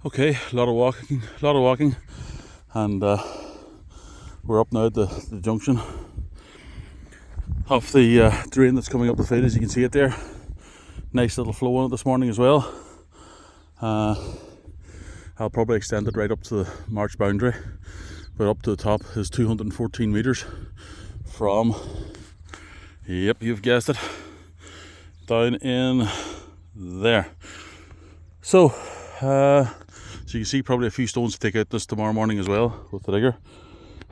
Okay, a lot of walking, and we're up now at the junction of the drain that's coming up the field. As you can see it there, nice little flow on it this morning as well. I'll probably extend it right up to the marsh boundary, but up to the top is 214 metres from, yep, you've guessed it, down in there. So you can see probably a few stones to take out this tomorrow morning as well with the digger,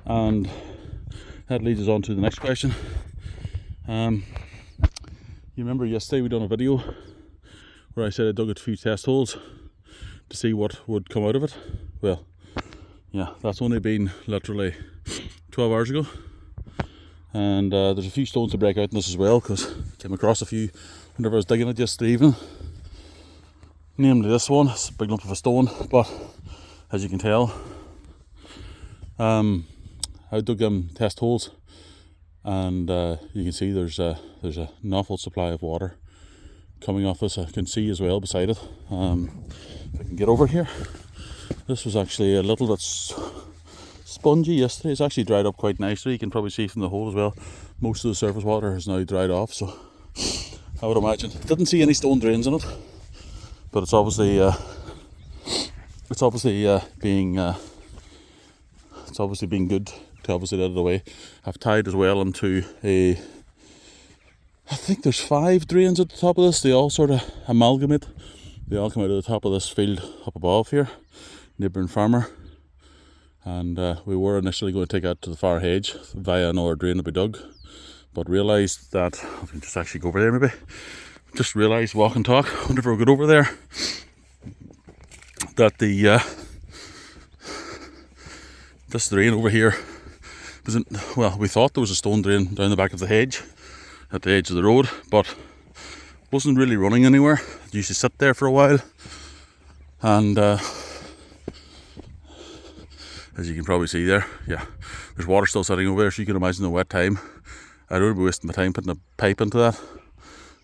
and that leads us on to the next question. You remember yesterday we done a video where I said I dug a few test holes to see what would come out of it. Well, yeah, that's only been literally 12 hours ago, and there's a few stones to break out in this as well, because I came across a few whenever I was digging it yesterday evening. Namely this one. It's a big lump of a stone, but as you can tell, I dug test holes, and you can see there's an awful supply of water coming off this. I can see as well beside it. If I can get over here, this was actually a little bit spongy yesterday. It's actually dried up quite nicely. You can probably see from the hole as well, most of the surface water has now dried off, so I would imagine. Didn't see any stone drains in it, but it's obviously being good to obviously let it away. I've tied as well into I think there's 5 drains at the top of this. They all sort of amalgamate. They all come out of the top of this field up above here, neighbouring farmer. And we were initially going to take that to the far hedge via another drain that we dug, but realised that, I can just actually go over there maybe. Just realised, walk and talk, whenever we got over there, that this drain over here isn't, well, we thought there was a stone drain down the back of the hedge at the edge of the road, but wasn't really running anywhere. It used to sit there for a while, and as you can probably see there, yeah, there's water still sitting over there, so you can imagine the wet time. I don't be wasting my time putting a pipe into that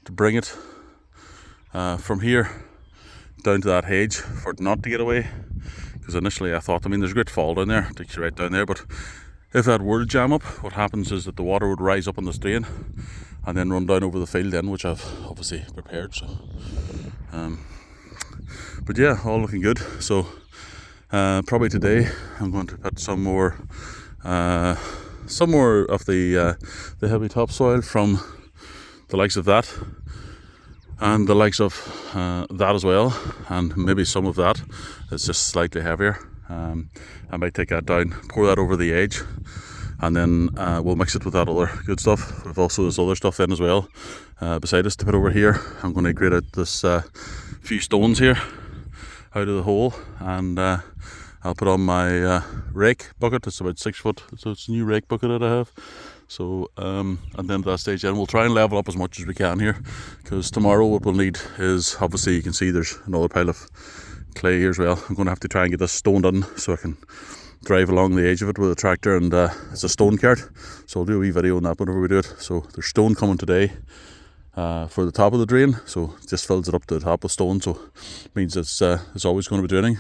to bring it from here down to that hedge for it not to get away, because initially I thought, there's a great fall down there, it takes you right down there, but if that were to jam up, what happens is that the water would rise up on this drain and then run down over the field then, which I've obviously prepared. So but yeah, all looking good. So probably today I'm going to put some more of the heavy topsoil from the likes of that, and the likes of that as well, and maybe some of that is just slightly heavier. I might take that down, pour that over the edge, and then we'll mix it with that other good stuff. We've also this other stuff in as well beside us to put over here. I'm going to grate out this few stones here out of the hole, and I'll put on my rake bucket. It's about 6 foot, so it's a new rake bucket that I have. So and then at that stage then we'll try and level up as much as we can here, because tomorrow what we'll need is, obviously you can see there's another pile of clay here as well. I'm going to have to try and get this stone done so I can drive along the edge of it with a tractor, and it's a stone cart, so I'll do a wee video on that whenever we do it. So there's stone coming today for the top of the drain, so it just fills it up to the top with stone, so it means it's always going to be draining.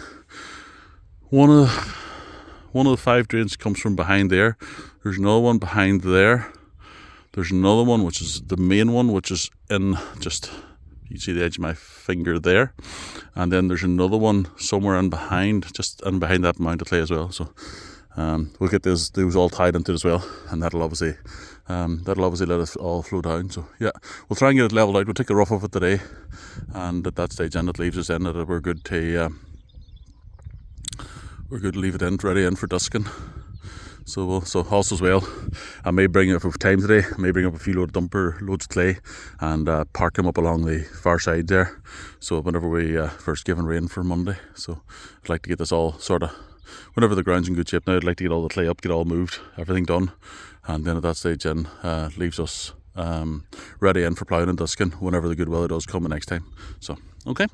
One of the 5 drains comes from behind there. There's another one behind there. There's another one which is the main one, which is in just, you can see the edge of my finger there, and then there's another one somewhere in behind, just in behind that mound of clay as well. So we'll get those all tied into it as well, and that'll obviously let it all flow down. So yeah, we'll try and get it leveled out. We'll take the rough off it today, and at that stage then it leaves us in that we're good to leave it in, ready in for dusking. So also as well, I may bring up, with time today, I may bring up a few loads of clay, and park them up along the far side there, so whenever we first give rain for Monday. So I'd like to get this all sort of, whenever the ground's in good shape now, I'd like to get all the clay up, get all moved, everything done, and then at that stage then leaves us ready in for ploughing and dusking whenever the good weather does come the next time. So okay.